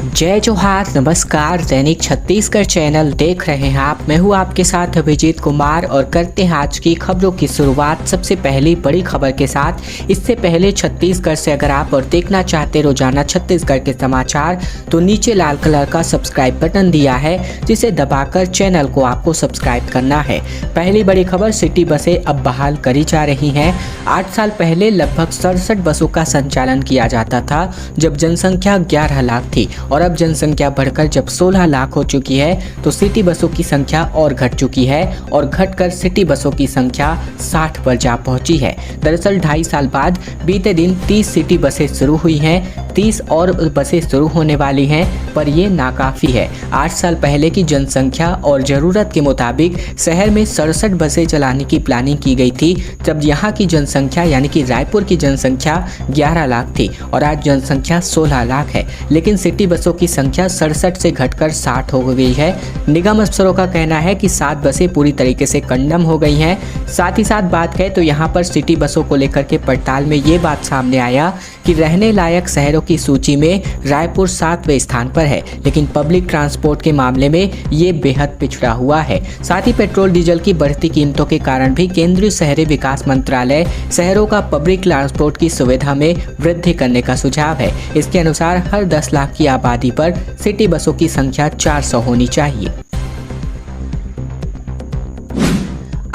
जय जोहार, नमस्कार। दैनिक छत्तीसगढ़ चैनल देख रहे हैं आप। मैं हूं आपके साथ अभिजीत कुमार और करते हैं आज की खबरों की शुरुआत सबसे पहली बड़ी खबर के साथ। इससे पहले छत्तीसगढ़ से अगर आप और देखना चाहते रोजाना छत्तीसगढ़ के समाचार तो नीचे लाल कलर का सब्सक्राइब बटन दिया है, जिसे दबाकर चैनल को आपको सब्सक्राइब करना है। पहली बड़ी खबर, सिटी बसें अब बहाल करी जा रही हैं। 8 साल पहले लगभग 67 बसों का संचालन किया जाता था जब जनसंख्या 11 लाख थी, और अब जनसंख्या बढ़कर जब 16 लाख हो चुकी है तो सिटी बसों की संख्या और घट चुकी है और घटकर सिटी बसों की संख्या 60 पर जा पहुंची है। दरअसल 2.5 साल बाद बीते दिन 30 सिटी बसें शुरू हुई हैं, 30 और बसें शुरू होने वाली हैं, पर ये नाकाफी है। 8 साल पहले की जनसंख्या और ज़रूरत के मुताबिक शहर में 67 बसें चलाने की प्लानिंग की गई थी, जब यहाँ की जनसंख्या यानी कि रायपुर की जनसंख्या 11 लाख थी और आज जनसंख्या 16 लाख है। लेकिन सिटी बसों की संख्या 67 से घटकर 60 हो गई है। निगम अफसरों का कहना है कि 7 बसें पूरी तरीके से कंडम हो गई हैं। साथ ही साथ बात करें तो यहाँ पर सिटी बसों को लेकर के पड़ताल में ये बात सामने आया कि रहने लायक शहरों की सूची में रायपुर 7वें स्थान पर है, लेकिन पब्लिक ट्रांसपोर्ट के मामले में ये बेहद पिछड़ा हुआ है। साथ ही पेट्रोल डीजल की बढ़ती कीमतों के कारण भी केंद्रीय शहरी विकास मंत्रालय शहरों का पब्लिक ट्रांसपोर्ट की सुविधा में वृद्धि करने का सुझाव है। इसके अनुसार हर 10 लाख की आबादी पर सिटी बसों की संख्या 400 होनी चाहिए।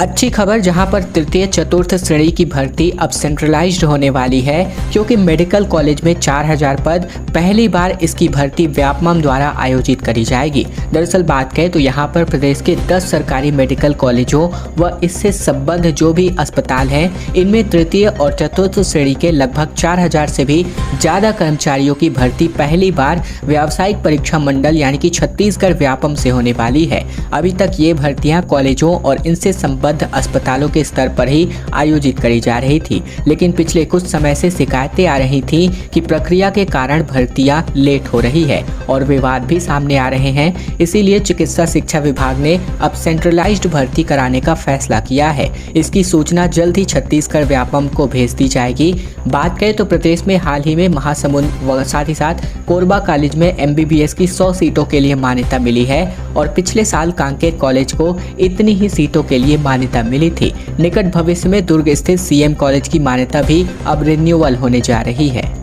अच्छी खबर, जहां पर तृतीय चतुर्थ श्रेणी की भर्ती अब सेंट्रलाइज्ड होने वाली है, क्योंकि मेडिकल कॉलेज में 4000 पद पहली बार इसकी भर्ती व्यापमं द्वारा आयोजित करी जाएगी। दरअसल बात करें तो यहां पर प्रदेश के 10 सरकारी मेडिकल कॉलेजों व इससे संबद्ध जो भी अस्पताल हैं, इनमें तृतीय और चतुर्थ श्रेणी के लगभग 4000 से भी ज़्यादा कर्मचारियों की भर्ती पहली बार व्यावसायिक परीक्षा मंडल यानी कि छत्तीसगढ़ व्यापमं से होने वाली है। अभी तक ये भर्तियाँ कॉलेजों और इनसे अस्पतालों के स्तर पर ही आयोजित करी जा रही थी, लेकिन पिछले कुछ समय से शिकायतें आ रही थी कि प्रक्रिया के कारण भर्तियां लेट हो रही है और विवाद भी सामने आ रहे हैं। इसीलिए चिकित्सा शिक्षा विभाग ने अब सेंट्रलाइज्ड भर्ती कराने का फैसला किया है। इसकी सूचना जल्द ही छत्तीसगढ़ व्यापमं को भेज दी जाएगी। बात करें तो प्रदेश में हाल ही में महासमुंद व साथ ही साथ कोरबा कॉलेज में MBBS की 100 सीटों के लिए मान्यता मिली है और पिछले साल कांकेर कॉलेज को इतनी ही सीटों के लिए मान्यता मिली थी। निकट भविष्य में दुर्ग स्थित CM कॉलेज की मान्यता भी अब रिन्यूअल होने जा रही है।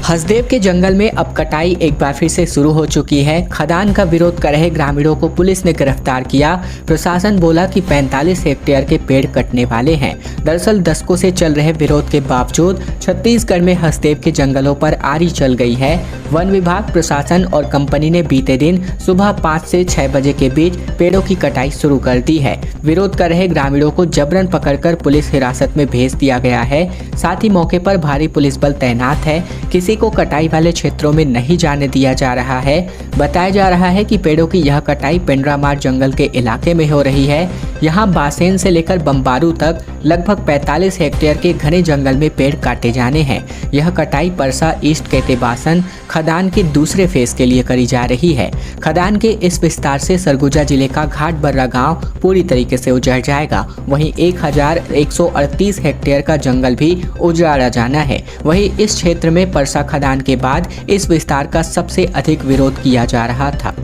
हसदेव के जंगल में अब कटाई एक बार फिर से शुरू हो चुकी है। खदान का विरोध कर रहे ग्रामीणों को पुलिस ने गिरफ्तार किया। प्रशासन बोला कि 45 हेक्टेयर के पेड़ कटने वाले हैं। दरअसल दशकों से चल रहे विरोध के बावजूद छत्तीसगढ़ में हसदेव के जंगलों पर आरी चल गई है। वन विभाग, प्रशासन और कंपनी ने बीते दिन सुबह 5 से 6 बजे के बीच पेड़ों की कटाई शुरू कर दी है। विरोध कर रहे ग्रामीणों को जबरन पकड़कर पुलिस हिरासत में भेज दिया गया है। साथ ही मौके पर भारी पुलिस बल तैनात है। किसी को कटाई वाले क्षेत्रों में नहीं जाने दिया जा रहा है। बताया जा रहा है कि पेड़ों की यह कटाई पेंड्रामार जंगल के इलाके में हो रही है। यहाँ बासेन से लेकर बम्बारू तक लगभग 45 हेक्टेयर के घने जंगल में पेड़ काटे जाने हैं। यह कटाई परसा ईस्ट केतेबासन खदान के दूसरे फेज के लिए करी जा रही है। खदान के इस विस्तार से सरगुजा जिले का घाटबर्रा गांव पूरी तरीके से उजड़ जाएगा। वहीं 1138 हेक्टेयर का जंगल भी उजाड़ा जाना है। वहीं इस क्षेत्र में परसा खदान के बाद इस विस्तार का सबसे अधिक विरोध किया जा रहा था।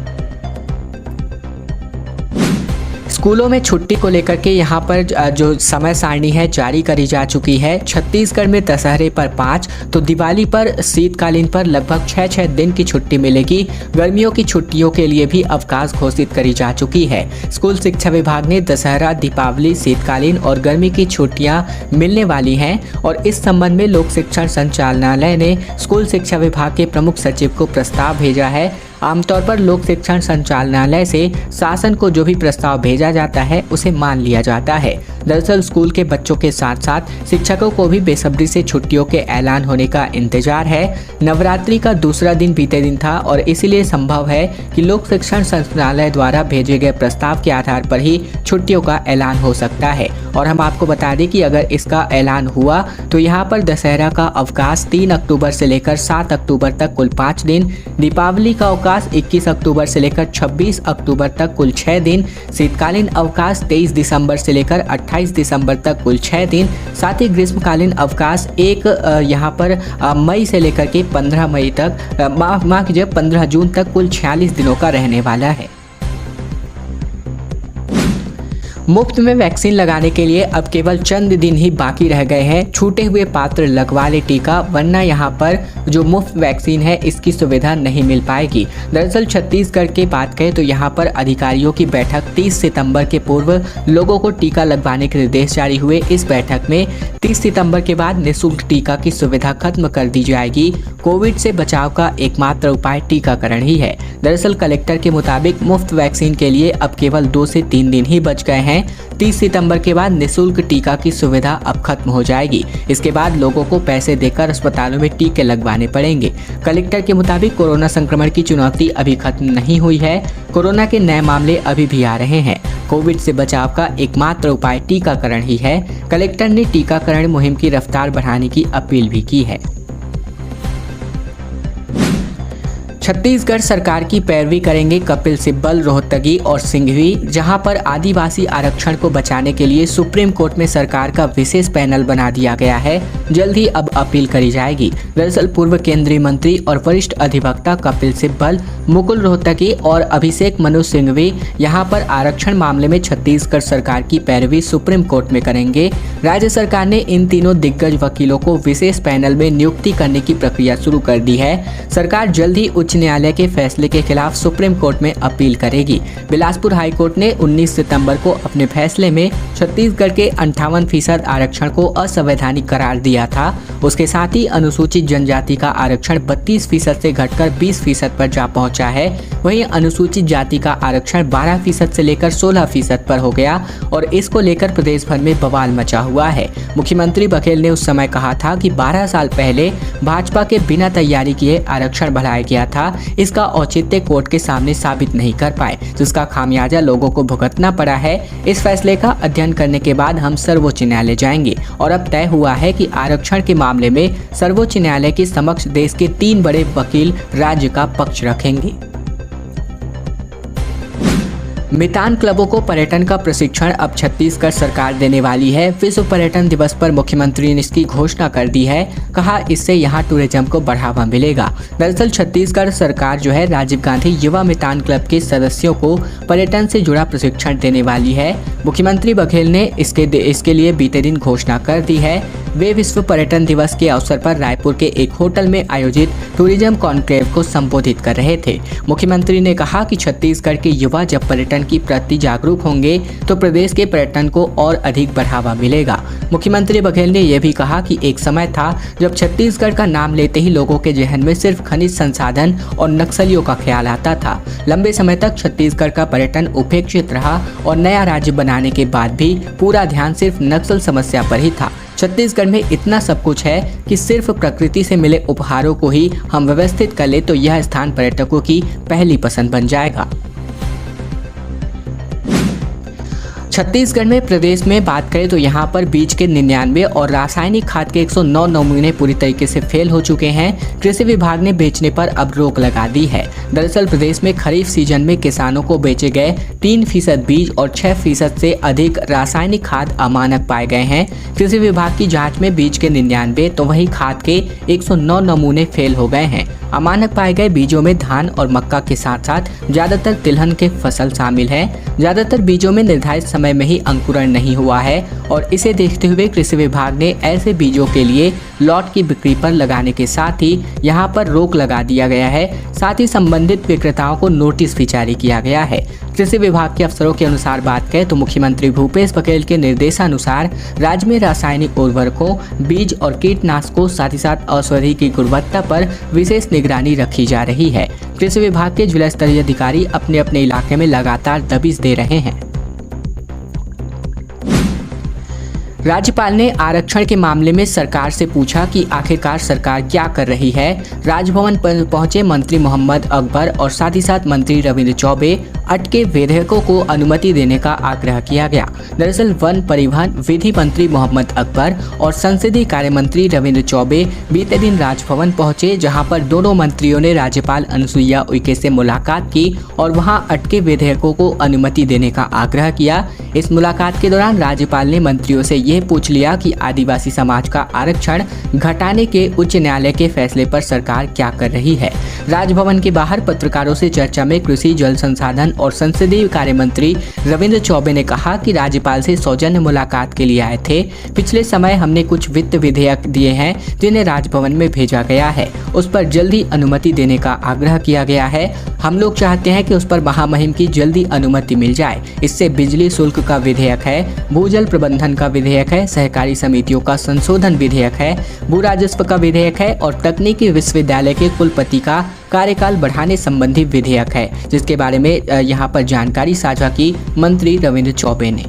स्कूलों में छुट्टी को लेकर के यहाँ पर जो समय सारणी है जारी करी जा चुकी है। छत्तीसगढ़ में दशहरे पर 5 तो दिवाली पर शीतकालीन पर लगभग 6 दिन की छुट्टी मिलेगी। गर्मियों की छुट्टियों के लिए भी अवकाश घोषित करी जा चुकी है। स्कूल शिक्षा विभाग ने दशहरा, दीपावली, शीतकालीन और गर्मी की छुट्टियां मिलने वाली हैं और इस संबंध में लोक शिक्षण संचालनालय ने स्कूल शिक्षा विभाग के प्रमुख सचिव को प्रस्ताव भेजा है। आमतौर पर लोक शिक्षण संचालनालय से शासन को जो भी प्रस्ताव भेजा जाता है उसे मान लिया जाता है। दरअसल स्कूल के बच्चों के साथ साथ शिक्षकों को भी बेसब्री से छुट्टियों के ऐलान होने का इंतजार है। नवरात्रि का दूसरा दिन बीते दिन था और इसीलिए संभव है कि लोक शिक्षण संचालनालय द्वारा भेजे गए प्रस्ताव के आधार पर ही छुट्टियों का ऐलान हो सकता है। और हम आपको बता दें कि अगर इसका ऐलान हुआ तो यहाँ पर दशहरा का अवकाश 3 अक्टूबर से लेकर 7 अक्टूबर तक कुल 5 दिन, दीपावली का अवकाश 21 अक्टूबर से लेकर 26 अक्टूबर तक कुल 6 दिन, शीतकालीन अवकाश 23 दिसंबर से लेकर 28 28 दिसंबर तक कुल 6 दिन, साथ ही ग्रीष्मकालीन अवकाश यहाँ पर मई से लेकर के 15 मई तक माह कीजिए 15 जून तक कुल 46 दिनों का रहने वाला है। मुफ्त में वैक्सीन लगाने के लिए अब केवल चंद दिन ही बाकी रह गए हैं। छूटे हुए पात्र लगवा ले टीका, वरना यहाँ पर जो मुफ्त वैक्सीन है इसकी सुविधा नहीं मिल पाएगी। दरअसल छत्तीसगढ़ की बात करें तो यहाँ पर अधिकारियों की बैठक 30 सितंबर के पूर्व लोगों को टीका लगवाने के निर्देश जारी हुए। इस बैठक में 30 सितंबर के बाद निःशुल्क टीका की सुविधा खत्म कर दी जाएगी। कोविड से बचाव का एकमात्र उपाय टीकाकरण ही है। दरअसल कलेक्टर के मुताबिक मुफ्त वैक्सीन के लिए अब केवल 2 से 3 दिन ही बच गए हैं। 30 सितंबर के बाद निःशुल्क टीका की सुविधा अब खत्म हो जाएगी। इसके बाद लोगों को पैसे देकर अस्पतालों में टीके लगवाने पड़ेंगे। कलेक्टर के मुताबिक कोरोना संक्रमण की चुनौती अभी खत्म नहीं हुई है। कोरोना के नए मामले अभी भी आ रहे हैं। कोविड से बचाव का एकमात्र उपाय टीकाकरण ही है। कलेक्टर ने टीकाकरण मुहिम की रफ्तार बढ़ाने की अपील भी की है। छत्तीसगढ़ सरकार की पैरवी करेंगे कपिल सिब्बल, रोहतगी और सिंघवी। जहां पर आदिवासी आरक्षण को बचाने के लिए सुप्रीम कोर्ट में सरकार का विशेष पैनल बना दिया गया है। जल्द ही अब अपील करी जाएगी। दरअसल पूर्व केंद्रीय मंत्री और वरिष्ठ अधिवक्ता कपिल सिब्बल, मुकुल रोहतगी और अभिषेक मनु सिंघवी यहां पर आरक्षण मामले में छत्तीसगढ़ सरकार की पैरवी सुप्रीम कोर्ट में करेंगे। राज्य सरकार ने इन तीनों दिग्गज वकीलों को विशेष पैनल में नियुक्ति करने की प्रक्रिया शुरू कर दी है। सरकार जल्द ही उच्च न्यायालय के फैसले के खिलाफ सुप्रीम कोर्ट में अपील करेगी। बिलासपुर हाईकोर्ट ने 19 सितंबर को अपने फैसले में छत्तीसगढ़ के 58% आरक्षण को असंवैधानिक करार दिया था। उसके साथ ही अनुसूचित जनजाति का आरक्षण 32% से घटकर 20% पर जा पहुंचा है। वहीं अनुसूचित जाति का आरक्षण 12% से लेकर 16% पर हो गया और इसको लेकर प्रदेश भर में बवाल मचा हुआ है। मुख्यमंत्री बघेल ने उस समय कहा था कि 12 साल पहले भाजपा के बिना तैयारी किए आरक्षण बढ़ाया गया था। इसका औचित्य कोर्ट के सामने साबित नहीं कर पाए, जिसका खामियाजा लोगों को भुगतना पड़ा है। इस फैसले का अध्ययन करने के बाद हम सर्वोच्च न्यायालय जाएंगे और अब तय हुआ है कि आरक्षण के मामले में सर्वोच्च न्यायालय के समक्ष देश के 3 बड़े वकील राज्य का पक्ष रखेंगे। मितान क्लबों को पर्यटन का प्रशिक्षण अब छत्तीसगढ़ सरकार देने वाली है। विश्व पर्यटन दिवस पर मुख्यमंत्री ने इसकी घोषणा कर दी है। कहा इससे यहाँ टूरिज्म को बढ़ावा मिलेगा। दरअसल छत्तीसगढ़ सरकार जो है राजीव गांधी युवा मितान क्लब के सदस्यों को पर्यटन से जुड़ा प्रशिक्षण देने वाली है। मुख्यमंत्री बघेल ने इसके लिए बीते दिन घोषणा कर दी है। वे विश्व पर्यटन दिवस के अवसर पर रायपुर के एक होटल में आयोजित टूरिज्म कॉन्क्लेव को संबोधित कर रहे थे। मुख्यमंत्री ने कहा कि छत्तीसगढ़ के युवा जब पर्यटन की प्रति जागरूक होंगे तो प्रदेश के पर्यटन को और अधिक बढ़ावा मिलेगा। मुख्यमंत्री बघेल ने यह भी कहा कि एक समय था जब छत्तीसगढ़ का नाम लेते ही लोगों के जहन में सिर्फ खनिज संसाधन और नक्सलियों का ख्याल आता था। लंबे समय तक छत्तीसगढ़ का पर्यटन उपेक्षित रहा और नया राज्य बनाने के बाद भी पूरा ध्यान सिर्फ नक्सल समस्या पर ही था। छत्तीसगढ़ में इतना सब कुछ है कि सिर्फ प्रकृति से मिले उपहारों को ही हम व्यवस्थित कर ले तो यह स्थान पर्यटकों की पहली पसंद बन जाएगा। छत्तीसगढ़ में प्रदेश में बात करें तो यहाँ पर बीज के 99 और रासायनिक खाद के 109 नमूने पूरी तरीके से फेल हो चुके हैं। कृषि विभाग ने बेचने पर अब रोक लगा दी है। दरअसल प्रदेश में खरीफ सीजन में किसानों को बेचे गए 3% बीज और 6% से अधिक रासायनिक खाद अमानक पाए गए हैं। कृषि विभाग की जाँच में बीज के 99 तो वहीं खाद के 109 नमूने फेल हो गए हैं। अमानक पाए गए बीजों में धान और मक्का के साथ साथ ज्यादातर तिलहन के फसल शामिल है। ज्यादातर बीजों में निर्धारित समय में ही अंकुरण नहीं हुआ है और इसे देखते हुए कृषि विभाग ने ऐसे बीजों के लिए लॉट की बिक्री पर लगाने के साथ ही यहां पर रोक लगा दिया गया है। साथ ही संबंधित विक्रेताओं को नोटिस भी जारी किया गया है। कृषि विभाग के अफसरों के अनुसार बात करें तो मुख्यमंत्री भूपेश बघेल के निर्देशानुसार राज्य में रासायनिक उर्वरकों, बीज और कीटनाशकों साथ ही साथ औषधि की गुणवत्ता पर विशेष निगरानी रखी जा रही है। कृषि विभाग के जिला स्तरीय अधिकारी अपने अपने इलाके में लगातार दबिश दे रहे हैं। राज्यपाल ने आरक्षण के मामले में सरकार से पूछा कि आखिरकार सरकार क्या कर रही है। राजभवन पर पहुंचे मंत्री मोहम्मद अकबर और साथ ही साथ मंत्री रविंद्र चौबे अटके विधेयकों को अनुमति देने का आग्रह किया गया। दरअसल वन परिवहन विधि मंत्री मोहम्मद अकबर और संसदीय कार्य मंत्री रविंद्र चौबे बीते दिन राजभवन पहुंचे, जहां पर दोनों मंत्रियों ने राज्यपाल अनुसुईया उइके से मुलाकात की और वहां अटके विधेयकों को अनुमति देने का आग्रह किया। इस मुलाकात के दौरान राज्यपाल ने मंत्रियों से यह पूछ लिया कि आदिवासी समाज का आरक्षण घटाने के उच्च न्यायालय के फैसले पर सरकार क्या कर रही है। राजभवन के बाहर पत्रकारों से चर्चा में कृषि, जल संसाधन और संसदीय कार्य मंत्री रविंद्र चौबे ने कहा कि राज्यपाल से सौजन्य मुलाकात के लिए आए थे। पिछले समय हमने कुछ वित्त विधेयक दिए हैं जिन्हें राजभवन में भेजा गया है, उस पर जल्दी अनुमति देने का आग्रह किया गया है। हम लोग चाहते हैं कि उस पर महामहिम की जल्दी अनुमति मिल जाए। इससे बिजली शुल्क का विधेयक है, भूजल प्रबंधन का विधेयक है, सहकारी समितियों का संशोधन विधेयक है, भू राजस्व का विधेयक है और तकनीकी विश्वविद्यालय के कुलपति का कार्यकाल बढ़ाने संबंधी विधेयक है, जिसके बारे में यहाँ पर जानकारी साझा की मंत्री रविंद्र चौबे ने।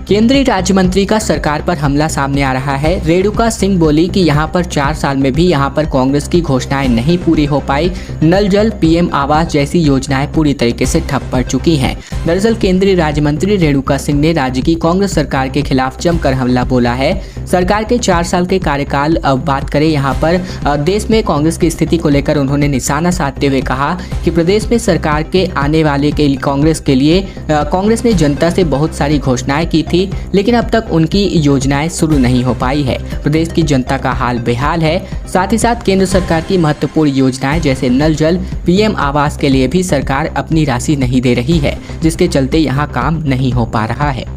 केंद्रीय राज्य मंत्री का सरकार पर हमला सामने आ रहा है। रेणुका सिंह बोली कि यहाँ पर 4 साल में भी यहाँ पर कांग्रेस की घोषणाएं नहीं पूरी हो पाई। नल जल, पीएम आवास जैसी योजनाएं पूरी तरीके से ठप पड़ चुकी हैं। दरअसल केंद्रीय राज्य मंत्री रेणुका सिंह ने राज्य की कांग्रेस सरकार के खिलाफ जमकर हमला बोला है। सरकार के 4 साल के कार्यकाल बात करें यहाँ पर देश में कांग्रेस की स्थिति को लेकर उन्होंने निशाना साधते हुए कहा कि प्रदेश में सरकार के आने वाले के कांग्रेस के लिए कांग्रेस ने जनता से बहुत सारी घोषणाएं की थी, लेकिन अब तक उनकी योजनाएं शुरू नहीं हो पाई है। प्रदेश की जनता का हाल बेहाल है। साथ ही साथ केंद्र सरकार की महत्वपूर्ण योजनाएं जैसे नल जल, पीएम आवास के लिए भी सरकार अपनी राशि नहीं दे रही है, जिसके चलते यहाँ काम नहीं हो पा रहा है।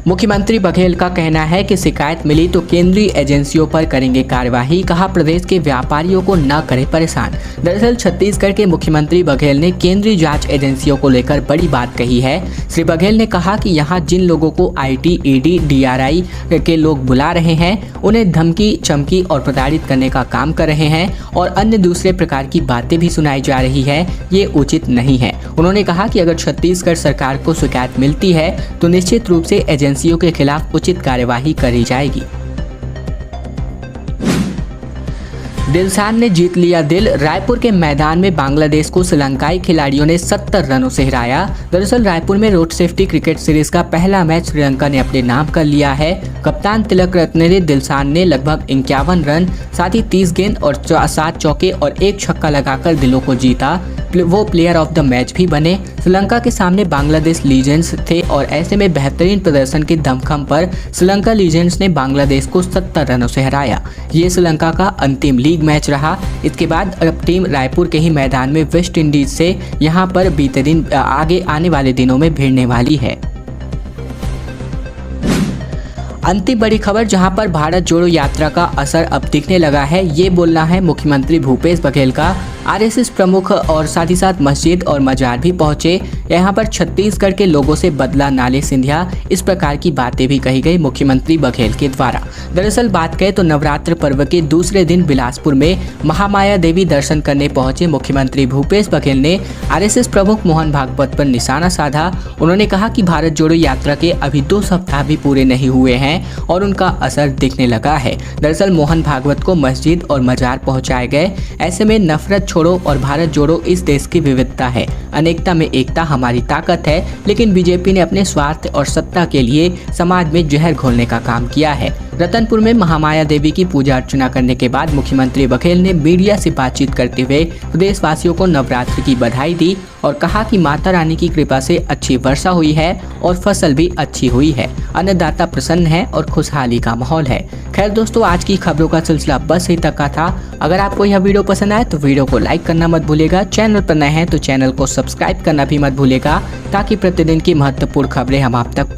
मुख्यमंत्री बघेल का कहना है कि शिकायत मिली तो केंद्रीय एजेंसियों पर करेंगे कार्यवाही। कहा प्रदेश के व्यापारियों को न करे परेशान। दरअसल छत्तीसगढ़ के मुख्यमंत्री बघेल ने केंद्रीय जांच एजेंसियों को लेकर बड़ी बात कही है। श्री बघेल ने कहा कि यहां जिन लोगों को आईटी, ईडी, डीआरआई के लोग बुला रहे हैं, उन्हें धमकी, चमकी और प्रताड़ित करने का काम कर रहे हैं और अन्य दूसरे प्रकार की बातें भी सुनाई जा रही है, ये उचित नहीं है। उन्होंने कहा कि अगर छत्तीसगढ़ सरकार को शिकायत मिलती है तो निश्चित रूप से एजेंसियों के खिलाफ उचित कार्यवाही करी जाएगी। दिलशान ने जीत लिया दिल। रायपुर के मैदान में बांग्लादेश को श्रीलंकाई खिलाड़ियों ने 70 रनों से हराया। दरअसल रायपुर में रोड सेफ्टी क्रिकेट सीरीज का पहला मैच श्रीलंका ने अपने नाम कर लिया है। कप्तान तिलक रत्ने दिलशान ने लगभग 51 रन, साथ ही 30 गेंद और 7 चौके और 1 छक्का लगाकर दिलों को जीता। वो प्लेयर ऑफ द मैच भी बने। श्रीलंका के सामने बांग्लादेश लीजेंड्स थे और ऐसे में बेहतरीन प्रदर्शन के दमखम पर श्रीलंका लीजेंड्स ने बांग्लादेश को 70 रनों से हराया। ये श्रीलंका का अंतिम लीग मैच रहा। इसके बाद अब टीम रायपुर के ही मैदान में वेस्ट इंडीज से यहाँ पर बीते दिन आगे आने वाले दिनों में भिड़ने वाली है। अंतिम बड़ी खबर, जहां पर भारत जोड़ो यात्रा का असर अब दिखने लगा है, ये बोलना है मुख्यमंत्री भूपेश बघेल का। आरएसएस प्रमुख और साथ ही साथ मस्जिद और मजार भी पहुंचे। यहाँ पर छत्तीसगढ़ के लोगों से बदला नाले सिंधिया, इस प्रकार की बातें भी कही गई मुख्यमंत्री बघेल के द्वारा। दरअसल बात करें तो नवरात्र पर्व के दूसरे दिन बिलासपुर में महामाया देवी दर्शन करने पहुंचे मुख्यमंत्री भूपेश बघेल ने आरएसएस प्रमुख मोहन भागवत पर निशाना साधा। उन्होंने कहा कि भारत जोड़ो यात्रा के अभी 2 सप्ताह भी पूरे नहीं हुए हैं और उनका असर दिखने लगा है। दरअसल मोहन भागवत को मस्जिद और मजार पहुंचाए गए। ऐसे में नफरत छोड़ो और भारत जोड़ो इस देश की विविधता है, अनेकता में एकता हमारी ताकत है। लेकिन बीजेपी ने अपने स्वार्थ और सत्ता के लिए समाज में जहर घोलने का काम किया है। रतनपुर में महामाया देवी की पूजा अर्चना करने के बाद मुख्यमंत्री बघेल ने मीडिया से बातचीत करते हुए प्रदेशवासियों को नवरात्र की बधाई दी और कहा कि माता रानी की कृपा से अच्छी वर्षा हुई है और फसल भी अच्छी हुई है। अन्नदाता प्रसन्न है और खुशहाली का माहौल है। खैर दोस्तों, आज की खबरों का सिलसिला बस यहीं तक का था। अगर आपको यह वीडियो पसंद आए तो वीडियो को लाइक करना मत भूलिएगा। चैनल पर नए हैं तो चैनल को सब्सक्राइब करना भी मत भूलिएगा, ताकि प्रतिदिन की महत्वपूर्ण खबरें हम आप तक